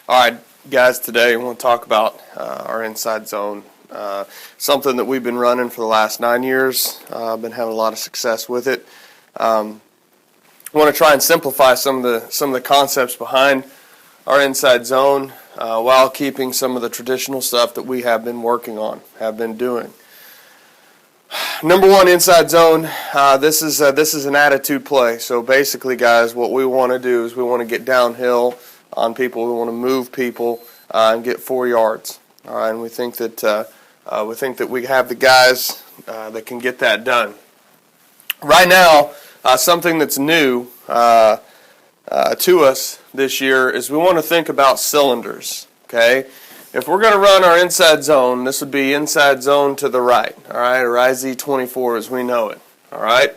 Alright guys, today we want to talk about our inside zone. Something that we've been running for the last 9 years. I've been having a lot of success with it. I want to try and simplify some of the concepts behind our inside zone while keeping some of the traditional stuff that we have been working on, have been doing. Number one, inside zone. This is an attitude play. So basically, guys, what we want to do is we want to get downhill on people. We want to move people and get 4 yards. All right, and we think that we have the guys that can get that done. Right now, something that's new to us this year is we want to think about cylinders. Okay, if we're going to run our inside zone, this would be inside zone to the right. All right, or IZ24 as we know it. All right.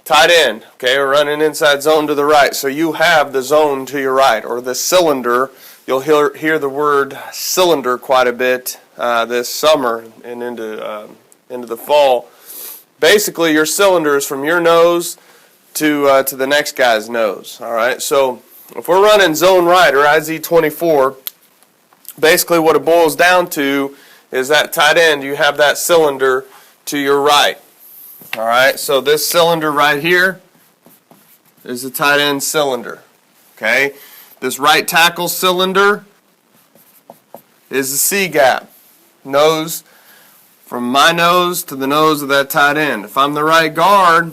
Tight end, okay, we're running inside zone to the right. So you have the zone to your right, or the cylinder. You'll hear the word cylinder quite a bit this summer and into the fall. Basically, your cylinder is from your nose to the next guy's nose. All right, so if we're running zone right, or IZ24, basically what it boils down to is that tight end, you have that cylinder to your right. All right, so this cylinder right here is the tight end cylinder. Okay, this right tackle cylinder is the C gap. Nose, from my nose to the nose of that tight end. If I'm the right guard,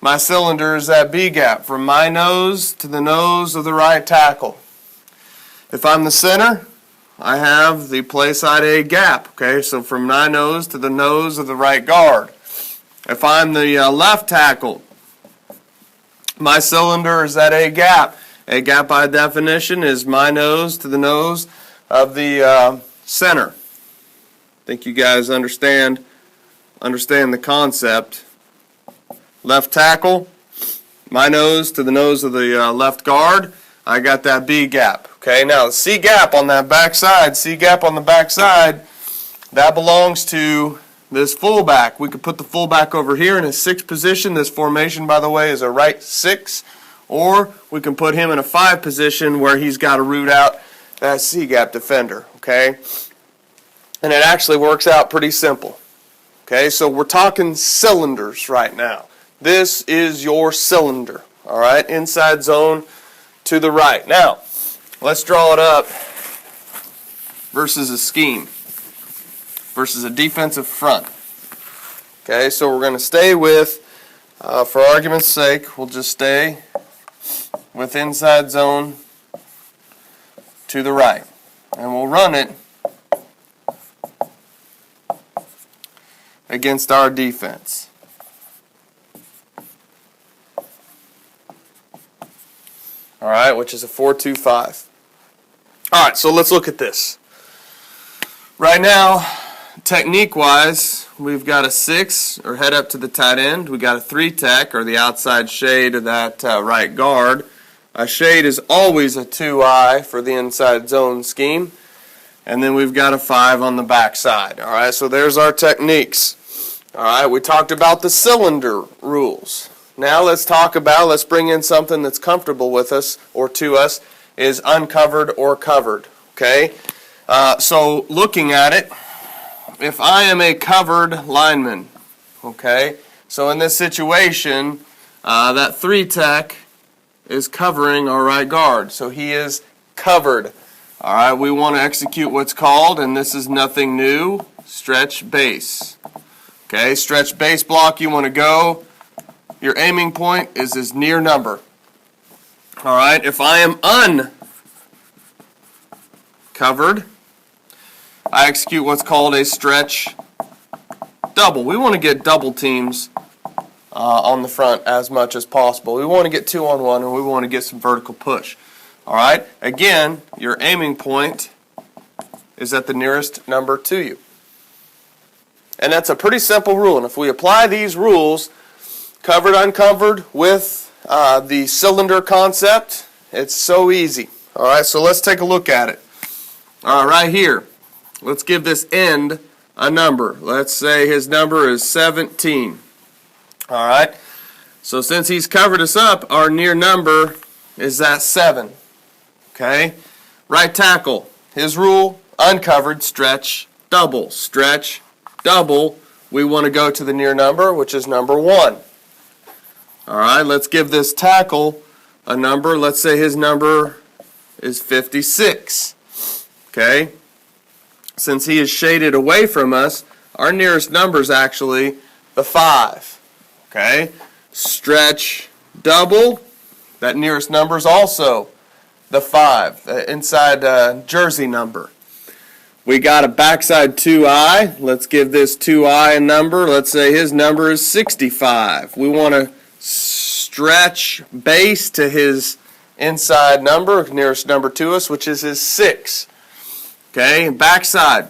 my cylinder is that B gap, from my nose to the nose of the right tackle. If I'm the center, I have the play side A gap, okay, so from my nose to the nose of the right guard. If I'm the left tackle, my cylinder is at A gap. A gap by definition is my nose to the nose of the center. I think you guys understand the concept. Left tackle, my nose to the nose of the left guard. I got that B gap. Okay, now the C gap on that backside, that belongs to this fullback. We could put the fullback over here in his 6 position. This formation, by the way, is a right 6. Or we can put him in a 5 position where he's got to root out that C gap defender. Okay, and it actually works out pretty simple. Okay, so we're talking cylinders right now. This is your cylinder. All right, inside zone to the right. Now, let's draw it up versus a scheme, versus a defensive front. Okay, so we're going to stay with, for argument's sake, we'll just stay with inside zone to the right. And we'll run it against our defense. All right, which is a 4-2-5. All right, so let's look at this. Right now, technique-wise, we've got a 6, or head up to the tight end. We've got a 3-tech, or the outside shade of that right guard. A shade is always a 2-eye for the inside zone scheme. And then we've got a 5 on the backside. All right, so there's our techniques. All right, we talked about the cylinder rules. Now let's bring in something that's comfortable with us, or to us, is uncovered or covered. Okay? So looking at it, if I am a covered lineman, okay, so in this situation, that 3-tech is covering our right guard. So he is covered. All right, we want to execute what's called, and this is nothing new, stretch base. Okay, stretch base block, you want to go. Your aiming point is his near number. All right, if I am uncovered, I execute what's called a stretch double. We want to get double teams on the front as much as possible. We want to get 2-on-1, and we want to get some vertical push. All right, again, your aiming point is at the nearest number to you. And that's a pretty simple rule. And if we apply these rules, covered, uncovered, with the cylinder concept, it's so easy. All right, so let's take a look at it. All right, right here, let's give this end a number. Let's say his number is 17. All right, so since he's covered us up, our near number is that 7. Okay? Right tackle, his rule, uncovered, stretch, double. Stretch, double. We want to go to the near number, which is number 1. All right, let's give this tackle a number. Let's say his number is 56. Okay? Since he is shaded away from us, our nearest number is actually the 5. Okay? Stretch, double. That nearest number is also the 5, the inside jersey number. We got a backside 2i. Let's give this 2i a number. Let's say his number is 65. We want to stretch base to his inside number, nearest number to us, which is his 6. Okay, backside.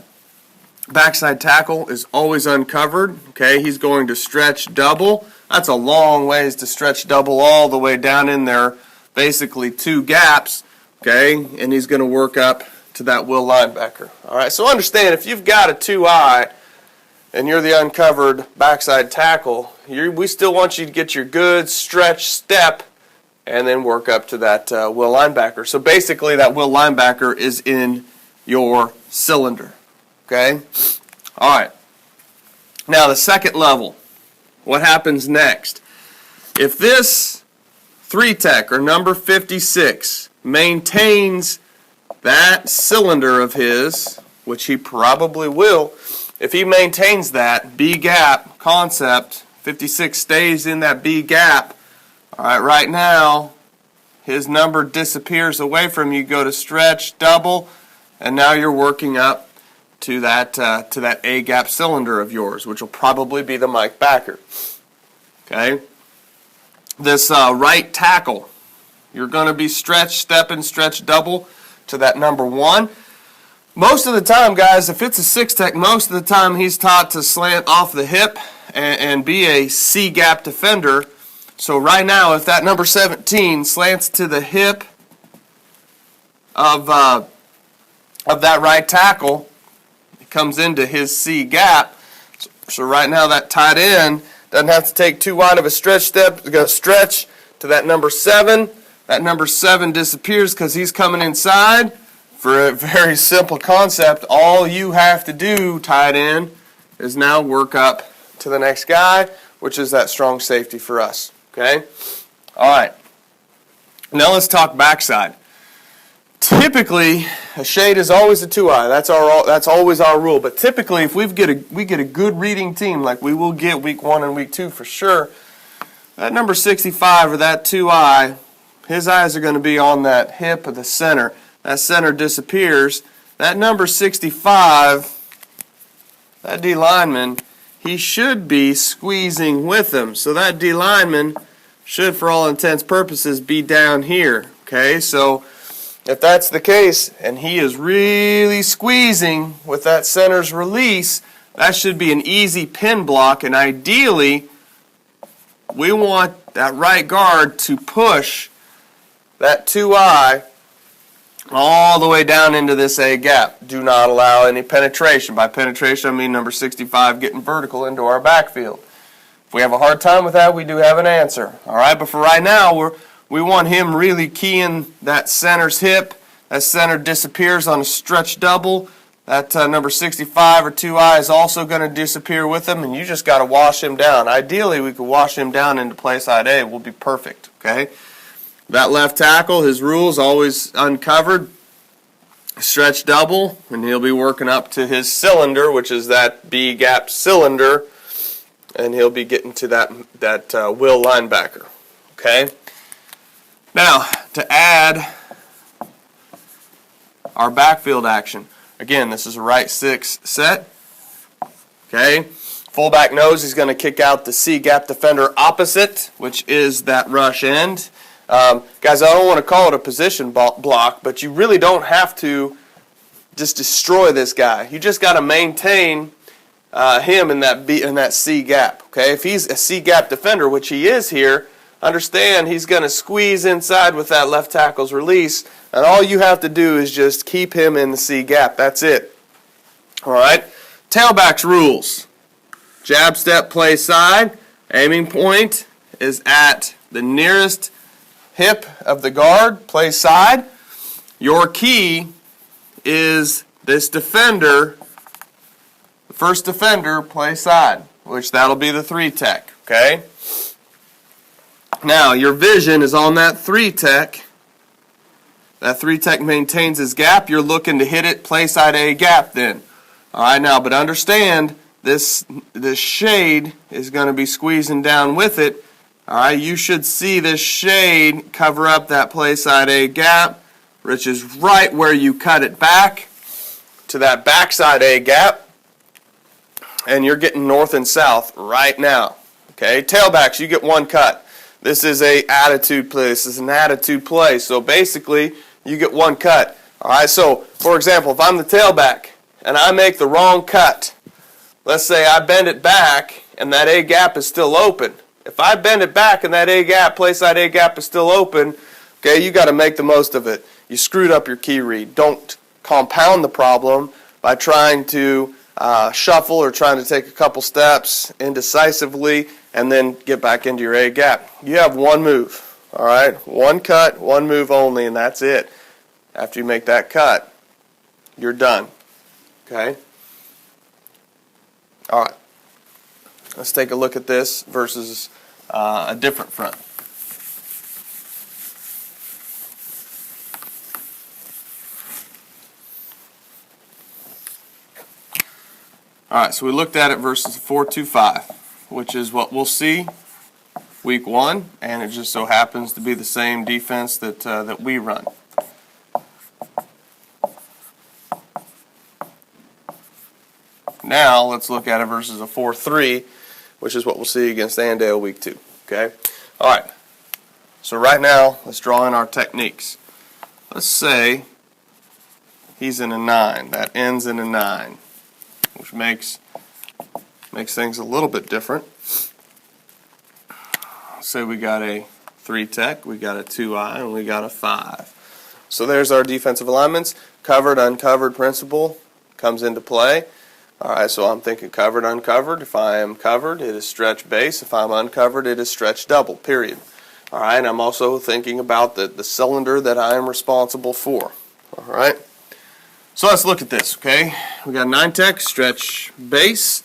Backside tackle is always uncovered. Okay, he's going to stretch double. That's a long ways to stretch double all the way down in there, basically 2 gaps. Okay, and he's going to work up to that will linebacker. All right, so understand, if you've got a 2i and you're the uncovered backside tackle, we still want you to get your good stretch step and then work up to that will linebacker. So basically that will linebacker is in your cylinder. Okay? All right. Now the second level, what happens next? If this 3-tech or number 56 maintains that cylinder of his, which he probably will, if he maintains that B gap concept, 56 stays in that B gap, all right, right now his number disappears away from you, go to stretch, double, and now you're working up to that A gap cylinder of yours, which will probably be the Mike backer. Okay? This right tackle, you're going to be stretch, step, and stretch double to that number 1. Most of the time, guys, if it's a 6-tech, most of the time he's taught to slant off the hip and be a C-gap defender. So right now, if that number 17 slants to the hip of that right tackle, it comes into his C-gap. So right now, that tight end doesn't have to take too wide of a stretch step. It's going to stretch to that number 7. That number 7 disappears because he's coming inside. For a very simple concept, all you have to do, tight end, is now work up to the next guy, which is that strong safety for us. Okay? All right. Now let's talk backside. Typically, a shade is always a 2i. That's always our rule. But typically, if we get a good reading team, like we will get week 1 and week 2 for sure, that number 65 or that 2i, his eyes are going to be on that hip of the center. That center disappears. That number 65, that D lineman, he should be squeezing with him. So that D lineman should, for all intents and purposes, be down here. Okay, so if that's the case, and he is really squeezing with that center's release, that should be an easy pin block, and ideally, we want that right guard to push that 2i all the way down into this A gap. Do not allow any penetration. By penetration, I mean number 65 getting vertical into our backfield. If we have a hard time with that, we do have an answer. All right, but for right now, we want him really keying that center's hip. That center disappears on a stretch double. That number 65 or 2i is also going to disappear with him, and you just got to wash him down. Ideally, we could wash him down into play side A. We'll be perfect, okay? That left tackle, his rule's always uncovered. Stretch double, and he'll be working up to his cylinder, which is that B gap cylinder, and he'll be getting to that will linebacker. Okay? Now, to add our backfield action. Again, this is a right 6 set. Okay? Fullback knows he's going to kick out the C gap defender opposite, which is that rush end. Guys, I don't want to call it a position block, but you really don't have to just destroy this guy. You just got to maintain him in that C gap. Okay, if he's a C gap defender, which he is here, understand he's going to squeeze inside with that left tackle's release, and all you have to do is just keep him in the C gap. That's it. All right. Tailbacks rules: jab step, play side. Aiming point is at the nearest hip of the guard, play side. Your key is this defender, the first defender, play side, which that'll be the 3-tech, okay? Now, your vision is on that 3-tech. That 3-tech maintains his gap. You're looking to hit it, play side A gap then. All right, now, but understand, this shade is going to be squeezing down with it. All right, you should see this shade cover up that play side A gap, which is right where you cut it back to that backside A gap, and you're getting north and south right now. Okay, tailbacks, you get one cut. This is a attitude play. This is an attitude play. So basically, you get one cut. All right, so for example, if I'm the tailback and I make the wrong cut, let's say I bend it back and that A gap is still open. If I bend it back and that A gap, play side A gap is still open, okay, you got to make the most of it. You screwed up your key read. Don't compound the problem by trying to shuffle or trying to take a couple steps indecisively and then get back into your A gap. You have one move, all right? One cut, one move only, and that's it. After you make that cut, you're done, okay? All right. Let's take a look at this versus a different front. All right, so we looked at it versus 4-2-5, which is what we'll see week 1, and it just so happens to be the same defense that we run. Now let's look at it versus a 4-3, which is what we'll see against Andale week 2. Okay. All right. So right now, let's draw in our techniques. Let's say he's in a 9. That ends in a 9. Which makes things a little bit different. Say we got a 3-tech, we got a 2-eye, and we got a 5. So there's our defensive alignments. Covered, uncovered principle comes into play. All right, so I'm thinking covered, uncovered. If I am covered, it is stretch base. If I'm uncovered, it is stretch double, period. All right, I'm also thinking about the cylinder that I am responsible for. All right. So let's look at this, okay? We got 9-tech, stretch base.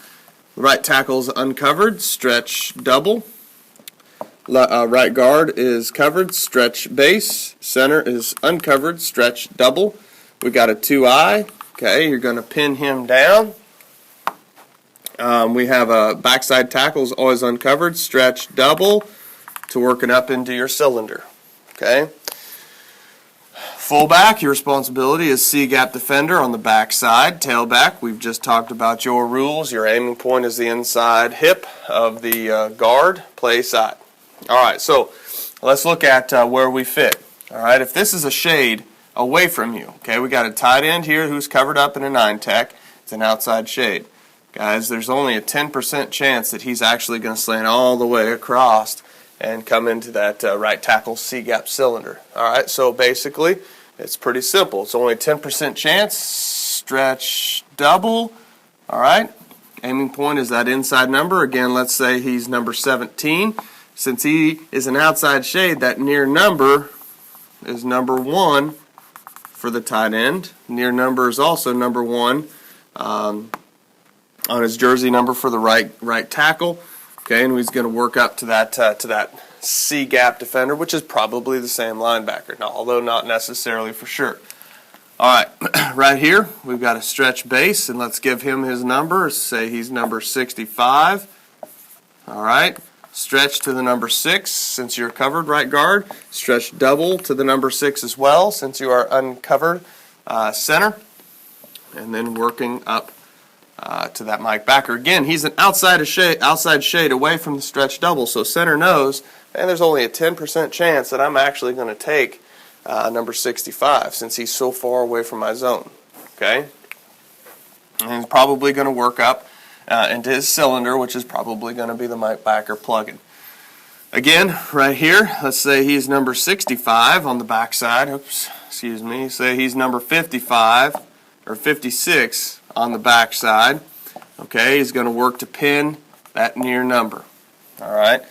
Right tackle's uncovered, stretch double. Right guard is covered, stretch base. Center is uncovered, stretch double. We got a 2-eye. Okay, you're going to pin him down. We have a backside tackle is always uncovered, stretch double to working up into your cylinder. Okay. Fullback, your responsibility is C-gap defender on the backside. Tailback, we've just talked about your rules. Your aiming point is the inside hip of the guard, play side. All right, so let's look at where we fit. All right, if this is a shade away from you, okay, we got a tight end here who's covered up in a 9-tech. It's an outside shade. Guys, there's only a 10% chance that he's actually going to slant all the way across and come into that right tackle C-gap cylinder. All right, so basically, it's pretty simple. It's only a 10% chance. Stretch double. All right. Aiming point is that inside number. Again, let's say he's number 17. Since he is an outside shade, that near number is number 1 for the tight end. Near number is also number 1 on his jersey number for the right tackle. Okay, and he's going to work up to that C-gap defender, which is probably the same linebacker, although not necessarily for sure. All right, right here, we've got a stretch base, and let's give him his number. Say he's number 65. All right, stretch to the number 6 since you're covered, right guard. Stretch double to the number 6 as well since you are uncovered, center. And then working up to that Mike backer. Again, he's an outside shade away from the stretch double, so center knows, and there's only a 10% chance that I'm actually going to take number 65 since he's so far away from my zone. Okay? And he's probably going to work up into his cylinder, which is probably going to be the Mike backer plug-in. Again, right here, let's say he's number 65 on the backside. Oops, excuse me. Say he's number 55 or 56 on the backside. Okay, he's going to work to pin that near number. All right.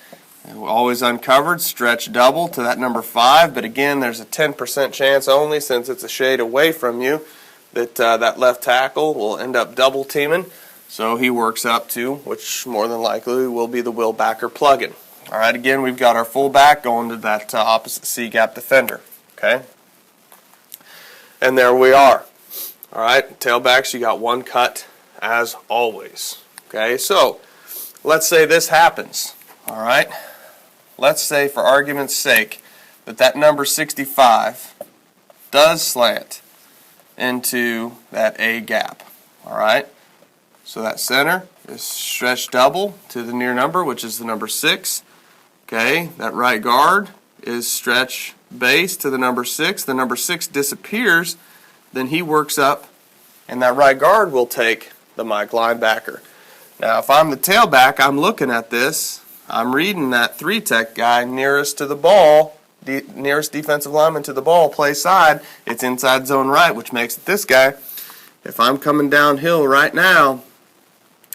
Always uncovered, stretch double to that number 5, but again, there's a 10% chance only, since it's a shade away from you, that that left tackle will end up double teaming. So he works up to, which more than likely will be the will backer plug-in. All right, again, we've got our fullback going to that opposite C-gap defender. Okay, and there we are. All right, tailbacks, you got one cut as always. Okay, so let's say this happens. All right, let's say, for argument's sake, that number 65 does slant into that A gap. All right, so that center is stretched double to the near number, which is the number 6. Okay, that right guard is stretch base to the number 6. The number 6 disappears, then he works up, and that right guard will take the Mike linebacker. Now, if I'm the tailback, I'm looking at this. I'm reading that 3-tech guy nearest to the ball, nearest defensive lineman to the ball, play side. It's inside zone right, which makes it this guy. If I'm coming downhill right now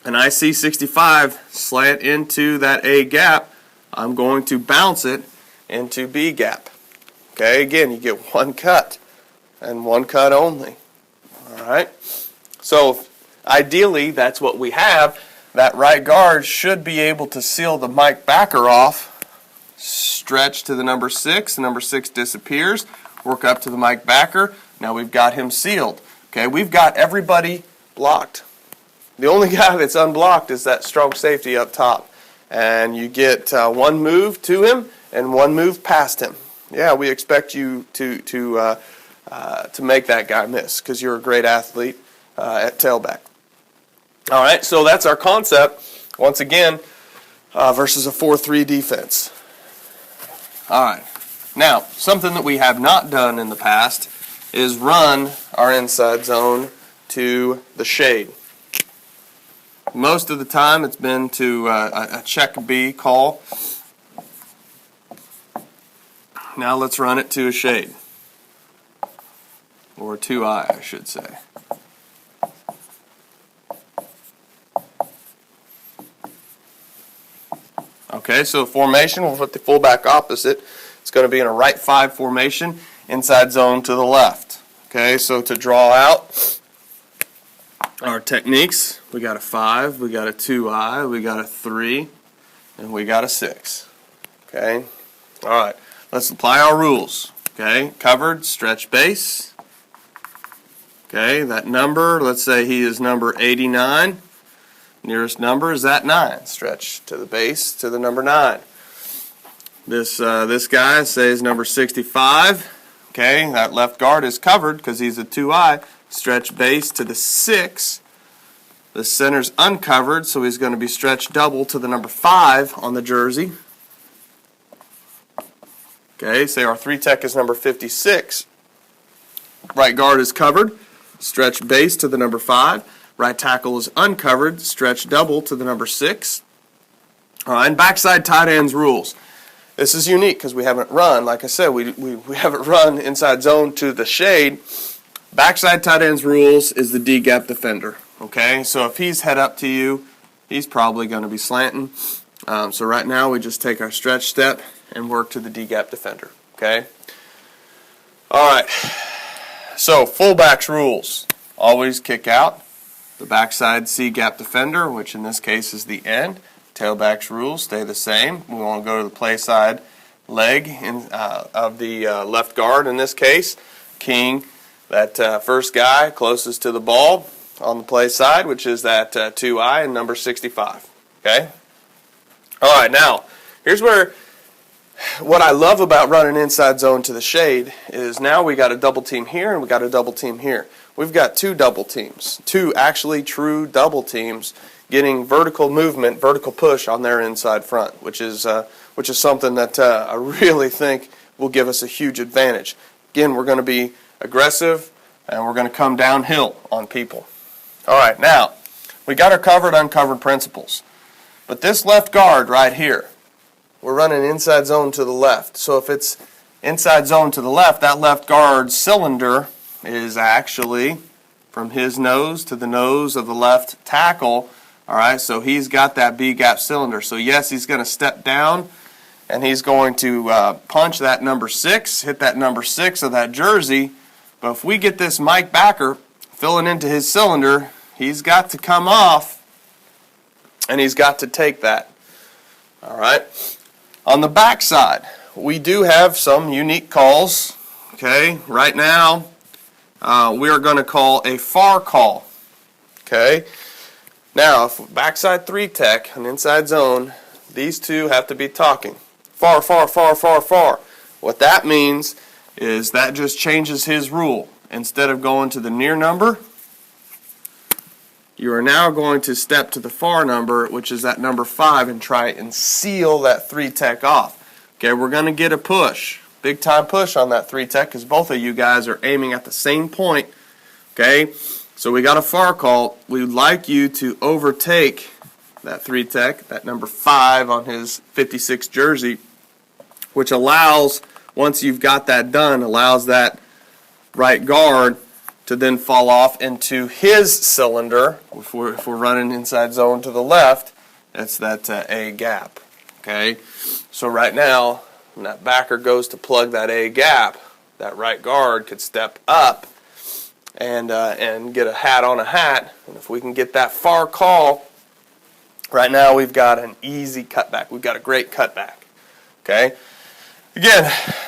and I see 65 slant into that A gap, I'm going to bounce it into B gap. Okay, again, you get one cut and one cut only. All right, so ideally that's what we have. That right guard should be able to seal the Mike backer off, stretch to the number 6. The number 6 disappears, work up to the Mike backer. Now we've got him sealed. Okay, we've got everybody blocked. The only guy that's unblocked is that strong safety up top. And you get one move to him and one move past him. Yeah, we expect you to make that guy miss, because you're a great athlete at tailback. All right, so that's our concept, once again, versus a 4-3 defense. All right, now, something that we have not done in the past is run our inside zone to the shade. Most of the time it's been to a check B call. Now let's run it to a shade, or 2I, I should say. Okay, so formation, we'll put the fullback opposite. It's going to be in a right 5 formation, inside zone to the left. Okay, so to draw out our techniques, we got a 5, we got a 2I, we got a 3, and we got a 6. Okay, all right, let's apply our rules. Okay, covered, stretch base. Okay, that number, let's say he is number 89. Nearest number is that 9. Stretch to the base to the number 9. This guy, say, is number 65. Okay, that left guard is covered because he's a 2I. Stretch base to the 6. The center's uncovered, so he's going to be stretched double to the number 5 on the jersey. Okay, say our 3-tech is number 56. Right guard is covered. Stretch base to the number 5. Right tackle is uncovered, stretch double to the number 6. And backside tight ends rules. This is unique because we haven't run, like I said, we haven't run inside zone to the shade. Backside tight ends rules is the D-gap defender. Okay, so if he's head up to you, he's probably going to be slanting. So right now we just take our stretch step and work to the D-gap defender. Okay. All right. So fullbacks rules. Always kick out the backside C-gap defender, which in this case is the end. Tailbacks rules stay the same. We want to go to the play side leg of the left guard in this case. King, that first guy closest to the ball on the play side, which is that 2I and number 65. Okay? All right, now, here's where what I love about running inside zone to the shade is now we got a double team here and we got a double team here. We've got 2 double teams, 2 actually true double teams getting vertical movement, vertical push on their inside front, which is something that I really think will give us a huge advantage. Again, we're going to be aggressive and we're going to come downhill on people. All right, now we got our covered, uncovered principles, but this left guard right here, we're running inside zone to the left. So if it's inside zone to the left, that left guard cylinder is actually from his nose to the nose of the left tackle. All right, so he's got that B-gap cylinder. So yes, he's going to step down and he's going to punch that number 6, hit that number 6 of that jersey. But if we get this Mike backer filling into his cylinder, he's got to come off, and he's got to take that. All right. On the back side, we do have some unique calls. Okay. Right now, we are going to call a far call. Okay. Now, if backside 3 tech and inside zone, these two have to be talking. Far, far, far, far, far. What that means is that just changes his rule. Instead of going to the near number, you are now going to step to the far number, which is that number 5, and try and seal that 3 tech off. Okay, we're going to get a push, big time push on that 3 tech, because both of you guys are aiming at the same point. Okay, so we got a far call. We would like you to overtake that 3 tech, that number 5 on his 56 jersey, which allows, once you've got that done, allows that right guard to then fall off into his cylinder. If we're running inside zone to the left, that's that A gap. Okay, so right now, when that backer goes to plug that A gap, that right guard could step up and get a hat on a hat. And if we can get that far call, right now we've got an easy cutback. We've got a great cutback. Okay. Again,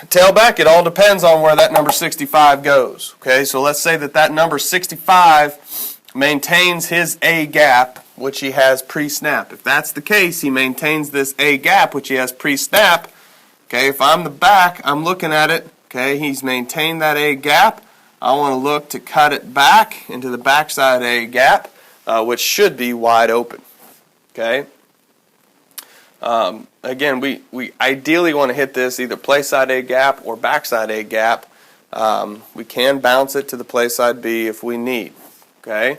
tailback, it all depends on where that number 65 goes. Okay, so let's say that number 65 maintains his A gap, which he has pre-snap. If that's the case, he maintains this A gap, which he has pre-snap. Okay, if I'm the back, I'm looking at it. Okay, he's maintained that A gap. I want to look to cut it back into the backside A gap, which should be wide open. Okay. Again, we ideally want to hit this either play side A gap or backside A gap. We can bounce it to the play side B if we need. Okay,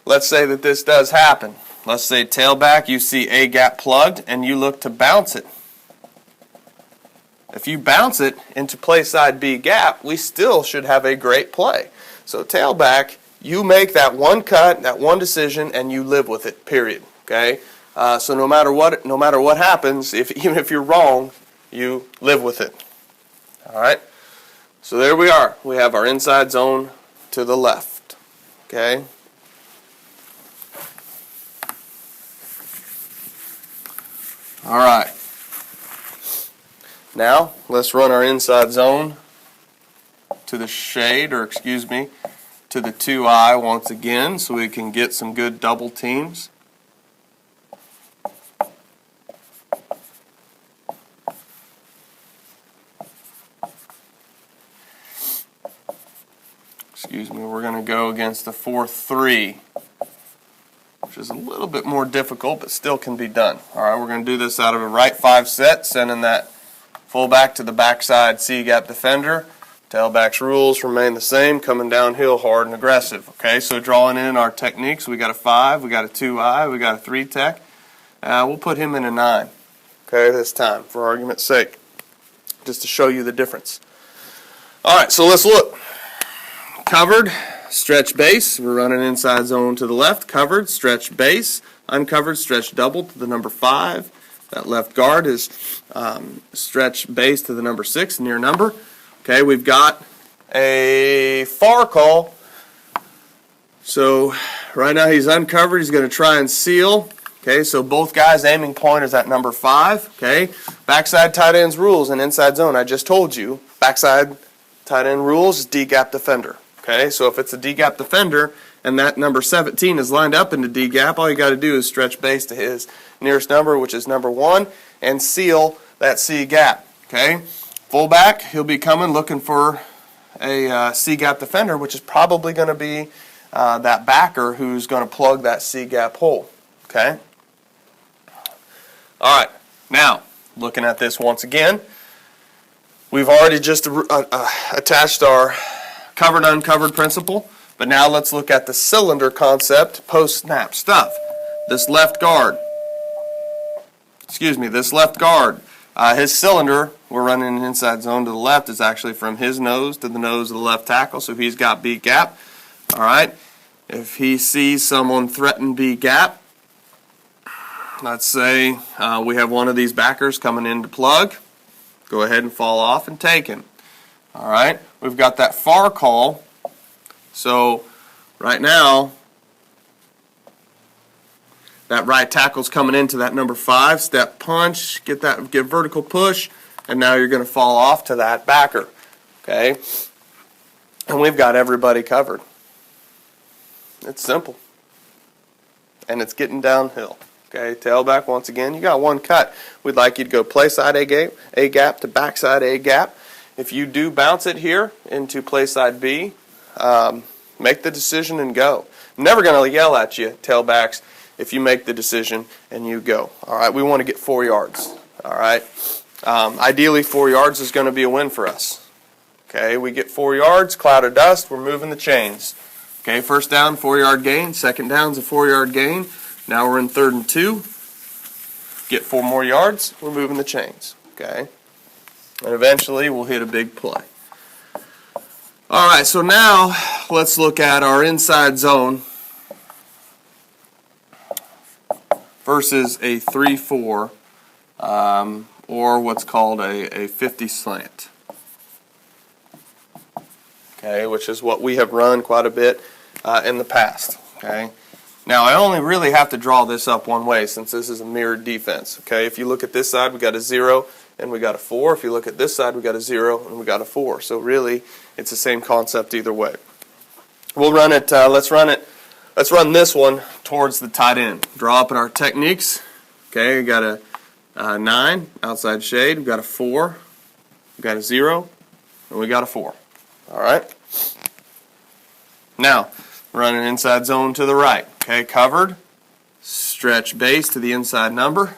let's say that this does happen. Let's say tailback, you see A gap plugged and you look to bounce it. If you bounce it into play side B gap, we still should have a great play. So tailback, you make that one cut, that one decision, and you live with it. Period. Okay. So no matter what happens, even if you're wrong, you live with it. All right. So there we are. We have our inside zone to the left. Okay. All right. Now let's run our inside zone to the shade, or excuse me, to the 2I once again, so we can get some good double teams. Excuse me, we're going to go against the 4-3, which is a little bit more difficult, but still can be done. All right, we're going to do this out of a right 5 set, sending that fullback to the backside C-gap defender. Tailback's rules remain the same, coming downhill hard and aggressive. Okay, so drawing in our techniques, we got a 5, we got a 2I, we got a 3 tech. We'll put him in a 9, okay, this time, for argument's sake, just to show you the difference. All right, so let's look. Covered, stretch base. We're running inside zone to the left. Covered, stretch base. Uncovered, stretch double to the number 5. That left guard is stretch base to the number 6, near number. Okay, we've got a far call. So right now he's uncovered. He's going to try and seal. Okay, so both guys' aiming point is at number 5. Okay, backside tight ends rules and inside zone. I just told you, backside tight end rules is D-gap defender. Okay, so if it's a D-gap defender and that number 17 is lined up into D-gap, all you got to do is stretch base to his nearest number, which is number 1, and seal that C-gap. Okay, fullback, he'll be coming looking for a C-gap defender, which is probably going to be that backer who's going to plug that C-gap hole. Okay. All right. Now, looking at this once again, we've already just attached our covered-uncovered principle, but now let's look at the cylinder concept post-snap stuff. This left guard, his cylinder, we're running an inside zone to the left, is actually from his nose to the nose of the left tackle, so he's got B gap. All right. If he sees someone threaten B gap, let's say we have one of these backers coming in to plug. Go ahead and fall off and take him. All right, we've got that far call. So right now, that right tackle's coming into that number 5, step punch, get vertical push, and now you're going to fall off to that backer. Okay, and we've got everybody covered. It's simple, and it's getting downhill. Okay, tailback once again. You got one cut. We'd like you to go play side A gap to backside A gap. If you do bounce it here into play side B, make the decision and go. I'm never going to yell at you, tailbacks, if you make the decision and you go. All right, we want to get 4 yards. All right, ideally 4 yards is going to be a win for us. Okay, we get 4 yards, cloud of dust, we're moving the chains. Okay, first down, 4-yard gain. Second down's a 4-yard gain. Now we're in 3rd and 2. Get 4 more yards, we're moving the chains. Okay, and eventually we'll hit a big play. All right, so now let's look at our inside zone versus a 3-4 or what's called a 50 slant. Okay, which is what we have run quite a bit in the past. Okay, now I only really have to draw this up one way since this is a mirrored defense. Okay, if you look at this side, we got a 0 and we got a 4. If you look at this side, we got a 0 and we got a 4. So really, it's the same concept either way. We'll run it. Let's run this one towards the tight end. Draw up in our techniques. Okay, we got a 9 outside shade. We got a 4. We got a 0, and we got a 4. All right. Now, run an inside zone to the right. Okay, covered. Stretch base to the inside number.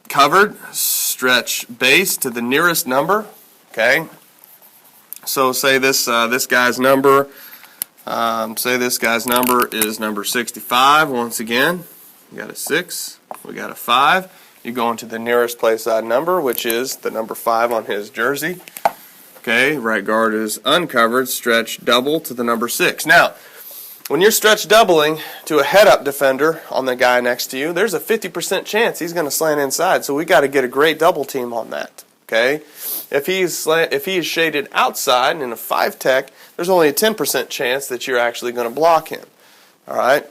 Covered. Stretch base to the nearest number. Okay. So say this guy's number. Say this guy's number is number 65. Once again, we got a 6. We got a 5. You go into the nearest play side number, which is the number 5 on his jersey. Okay, right guard is uncovered, stretch double to the number 6. Now, when you're stretch doubling to a head-up defender on the guy next to you, there's a 50% chance he's going to slant inside, so we got to get a great double team on that. Okay, if he is shaded outside in a 5 tech, there's only a 10% chance that you're actually going to block him. All right,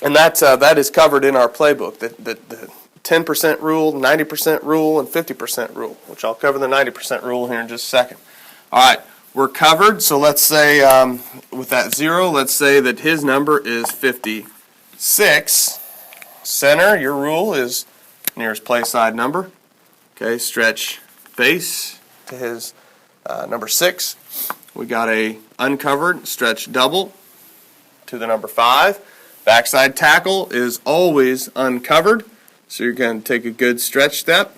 and that is covered in our playbook. The 10% rule, 90% rule, and 50% rule, which I'll cover the 90% rule here in just a second. All right, we're covered, so let's say with that 0, let's say that his number is 56. Center, your rule is nearest play side number. Okay, stretch base to his number 6. We got a uncovered stretch double to the number 5. Backside tackle is always uncovered. So you're going to take a good stretch step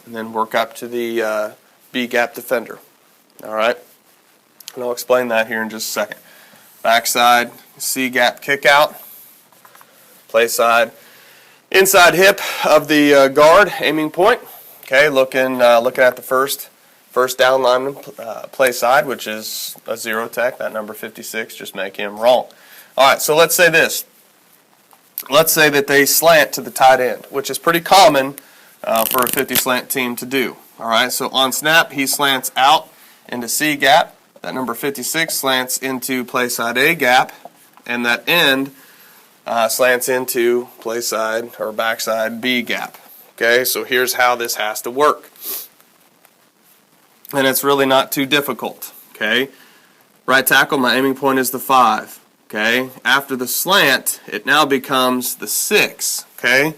and then work up to the B gap defender. All right, and I'll explain that here in just a second. Backside C gap kick out, play side, inside hip of the guard aiming point. Okay, looking at the first down lineman play side, which is a 0 tech. That number 56, just make him wrong. All right, so let's say this. Let's say that they slant to the tight end, which is pretty common for a 50 slant team to do. All right, so on snap, he slants out into C gap. That number 56 slants into play side A gap, and that end slants into play side or backside B gap. Okay, so here's how this has to work. And it's really not too difficult. Okay, right tackle, my aiming point is the 5. Okay, after the slant, it now becomes the 6, okay?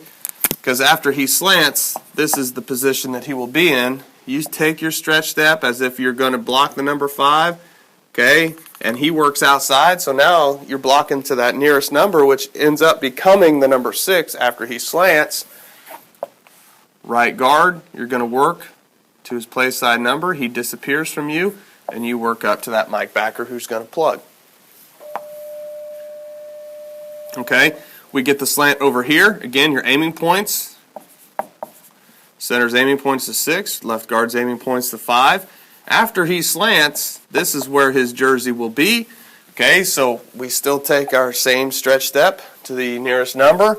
Because after he slants, this is the position that he will be in. You take your stretch step as if you're going to block the number 5, okay? And he works outside, so now you're blocking to that nearest number, which ends up becoming the number 6 after he slants. Right guard, you're going to work to his play side number. He disappears from you, and you work up to that Mike backer who's going to plug. Okay, we get the slant over here. Again, your aiming points. Center's aiming points to 6. Left guard's aiming points to 5. After he slants, this is where his jersey will be. Okay, so we still take our same stretch step to the nearest number,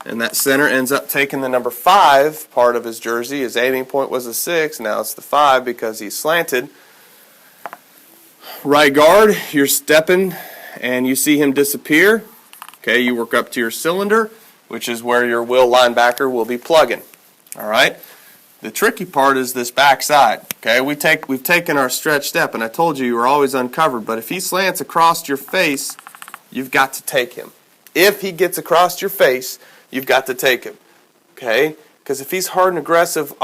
and that center ends up taking the number 5 part of his jersey. His aiming point was a 6, now it's the 5 because he's slanted. Right guard, you're stepping and you see him disappear. Okay, you work up to your cylinder, which is where your will linebacker will be plugging. All right. The tricky part is this backside. Okay, we've taken our stretch step, and I told you were always uncovered. But if he slants across your face, you've got to take him. If he gets across your face, you've got to take him. Okay, because if he's hard and aggressive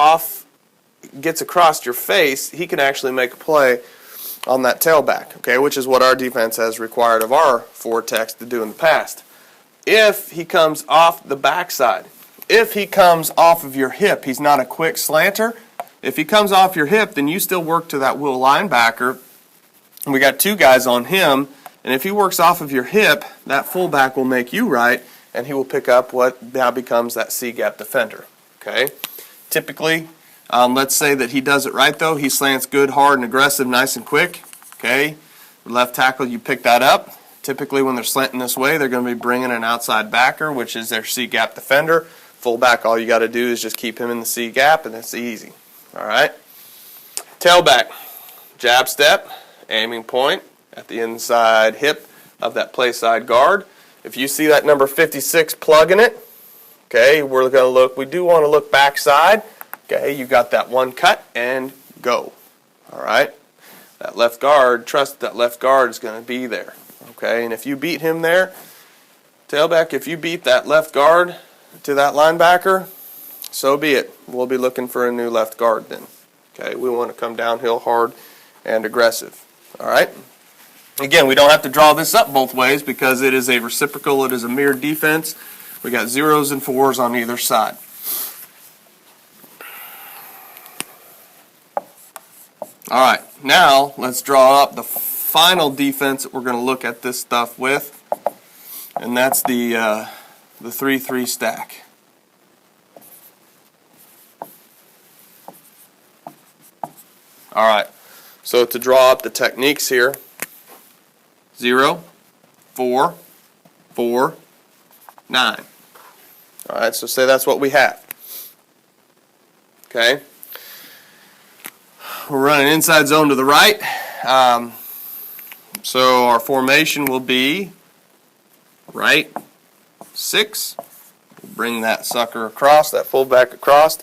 gets across your face, he can actually make a play on that tailback. Okay, which is what our defense has required of our four techs to do in the past. If he comes off the backside, if he comes off of your hip, he's not a quick slanter. If he comes off your hip, then you still work to that will linebacker. We got 2 guys on him, and if he works off of your hip, that fullback will make you right, and he will pick up what now becomes that C-gap defender. Okay. Typically, let's say that he does it right though. He slants good, hard, and aggressive, nice and quick. Okay. Left tackle, you pick that up. Typically, when they're slanting this way, they're going to be bringing an outside backer, which is their C-gap defender. Fullback, all you got to do is just keep him in the C gap, and it's easy. All right. Tailback, jab step, aiming point at the inside hip of that play side guard. If you see that number 56 plugging it, okay, we're going to look. We do want to look backside. Okay, you got that one cut and go. All right. That left guard, trust that left guard is going to be there. Okay, and if you beat him there, tailback, if you beat that left guard to that linebacker, so be it. We'll be looking for a new left guard then. Okay, we want to come downhill hard and aggressive. All right. Again, we don't have to draw this up both ways because it is a reciprocal, it is a mirrored defense. We got 0s and 4s on either side. All right, now let's draw up the final defense that we're going to look at this stuff with, and that's the 3-3 stack. All right, so to draw up the techniques here, 0, 4, 4, 9. All right, so say that's what we have. Okay. We're running inside zone to the right. So our formation will be right 6. We'll bring that sucker across, that fullback across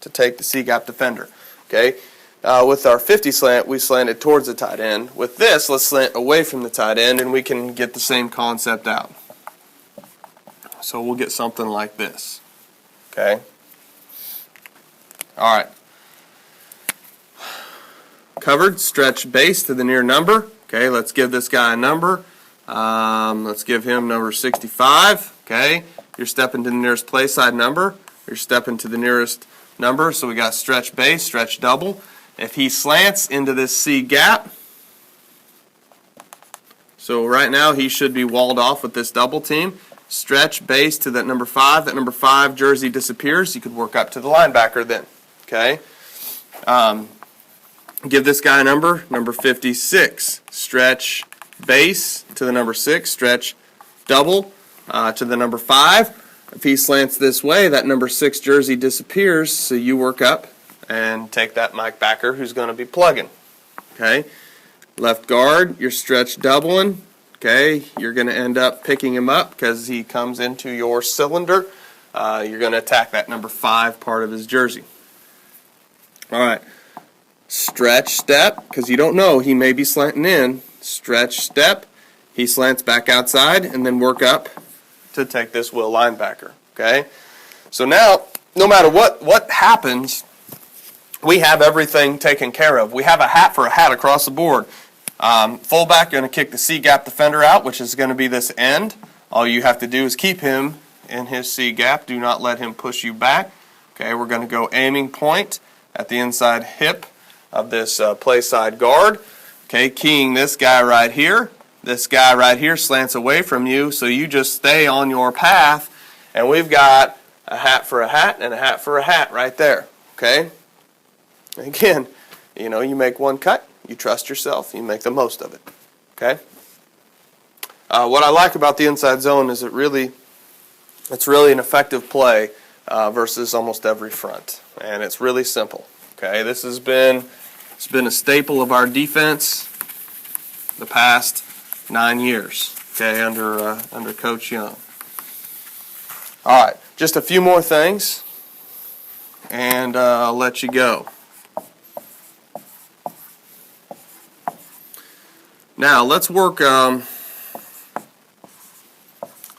to take the C-gap defender. Okay. With our 50 slant, we slanted towards the tight end. With this, let's slant away from the tight end, and we can get the same concept out. So we'll get something like this. Okay. All right. Covered, stretch base to the near number. Okay, let's give this guy a number. Let's give him number 65. Okay, you're stepping to the nearest play side number. You're stepping to the nearest number. So we got stretch base, stretch double. If he slants into this C gap, so right now he should be walled off with this double team. Stretch base to that number 5. That number 5 jersey disappears. You could work up to the linebacker then. Okay. Give this guy a number 56. Stretch base to the number 6. Stretch double to the number 5. If he slants this way, that number 6 jersey disappears, so you work up and take that Mike backer who's going to be plugging. Okay. Left guard, you're stretch doubling. Okay. You're going to end up picking him up because he comes into your cylinder. You're going to attack that number 5 part of his jersey. All right. Stretch step, because you don't know, he may be slanting in. Stretch step, he slants back outside, and then work up to take this will linebacker. Okay? So now, no matter what happens, we have everything taken care of. We have a hat for a hat across the board. Fullback, going to kick the C-gap defender out, which is going to be this end. All you have to do is keep him in his C-gap. Do not let him push you back. Okay, we're going to go aiming point at the inside hip of this play side guard. Okay, keying this guy right here. This guy right here slants away from you, so you just stay on your path, and we've got a hat for a hat and a hat for a hat right there. Okay? Again, you know, you make one cut, you trust yourself, you make the most of it. Okay? What I like about the inside zone is it's really an effective play versus almost every front, and it's really simple. Okay, it's been a staple of our defense the past 9 years. Okay, under Coach Young. All right, just a few more things, and I'll let you go. Now let's work. Let's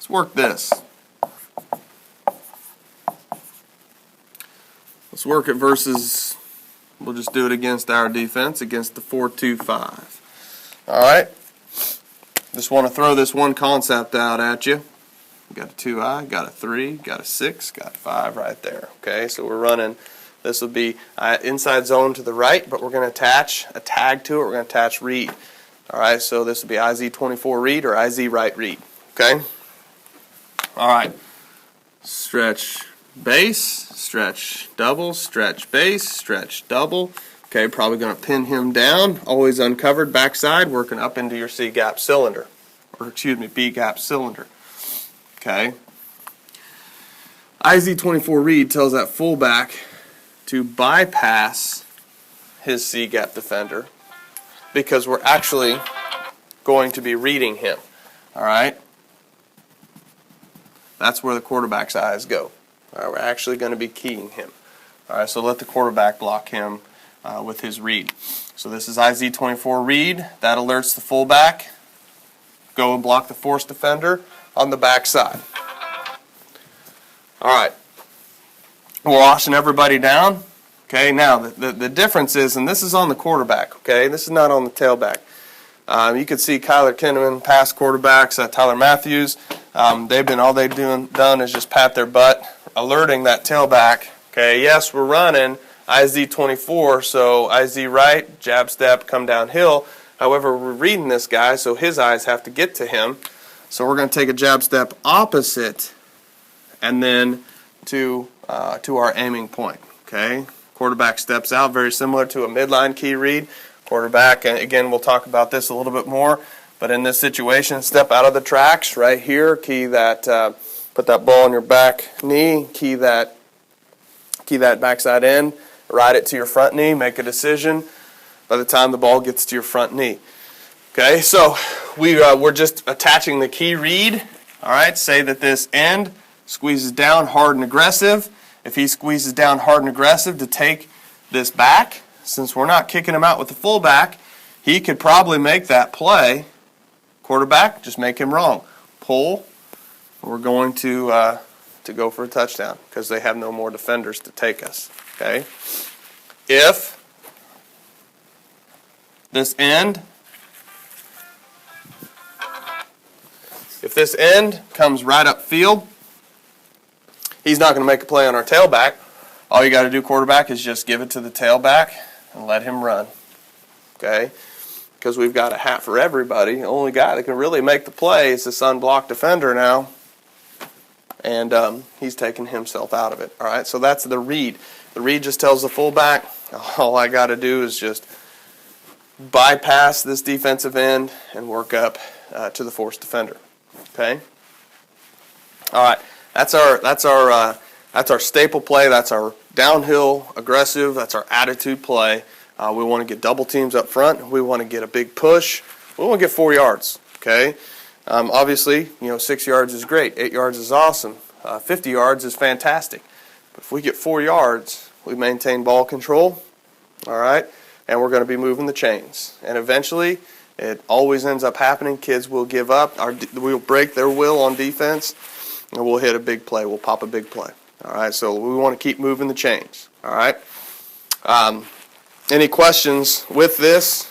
work this. Let's work it versus. We'll just do it against our defense, against the 4-2-5. All right. Just want to throw this one concept out at you. Got a 2-eye, got a 3, got a 6, got a 5 right there. Okay, so we're running. This will be inside zone to the right, but we're going to attach a tag to it. We're going to attach read. All right, so this will be IZ24 read or IZ right read. Okay. All right. Stretch base, stretch double, stretch base, stretch double. Okay, probably going to pin him down, always uncovered backside, working up into your C gap cylinder, or excuse me, B gap cylinder. Okay. IZ24 read tells that fullback to bypass his C gap defender because we're actually going to be reading him. All right. That's where the quarterback's eyes go. All right, we're actually going to be keying him. All right, so let the quarterback block him with his read. So this is IZ24 read. That alerts the fullback. Go and block the force defender on the backside. All right. We're washing everybody down. Okay, now the difference is, and this is on the quarterback, okay? This is not on the tailback. You can see Kyler Kinnaman, past quarterbacks, Tyler Matthews. All they've done is just pat their butt, alerting that tailback. Okay, yes, we're running IZ24, so IZ right, jab step, come downhill. However, we're reading this guy, so his eyes have to get to him. So we're going to take a jab step opposite, and then to our aiming point. Okay, quarterback steps out, very similar to a midline key read. Quarterback, and again, we'll talk about this a little bit more. But in this situation, step out of the tracks right here. Key that, put that ball on your back knee. Key that backside end. Ride it to your front knee. Make a decision by the time the ball gets to your front knee. Okay, so we're just attaching the key read. All right, say that this end squeezes down hard and aggressive. If he squeezes down hard and aggressive to take this back, since we're not kicking him out with the fullback, he could probably make that play. Quarterback, just make him wrong. Pull. We're going to go for a touchdown because they have no more defenders to take us. Okay. If this end comes right up field, he's not going to make a play on our tailback. All you got to do, quarterback, is just give it to the tailback and let him run. Okay. Because we've got a hat for everybody. The only guy that can really make the play is this unblocked defender now. And he's taking himself out of it. All right, so that's the read. The read just tells the fullback, all I got to do is just bypass this defensive end and work up to the force defender. Okay? All right, that's our staple play. That's our downhill aggressive. That's our attitude play. We want to get double teams up front. We want to get a big push. We want to get 4 yards, okay? Obviously, 6 yards is great. 8 yards is awesome. 50 yards is fantastic. But if we get 4 yards, we maintain ball control, all right? And we're going to be moving the chains. And eventually, it always ends up happening. Kids will give up. We'll break their will on defense, and we'll hit a big play. We'll pop a big play, all right? So we want to keep moving the chains, all right? Any questions with this,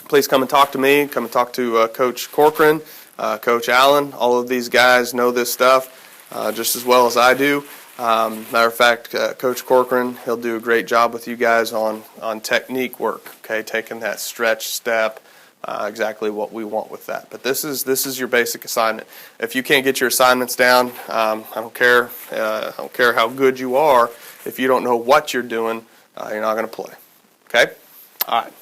please come and talk to me. Come and talk to Coach Corcoran, Coach Allen. All of these guys know this stuff just as well as I do. Matter of fact, Coach Corcoran, he'll do a great job with you guys on technique work, okay, taking that stretch step, exactly what we want with that. But this is your basic assignment. If you can't get your assignments down, I don't care how good you are. If you don't know what you're doing, you're not going to play. Okay? All right.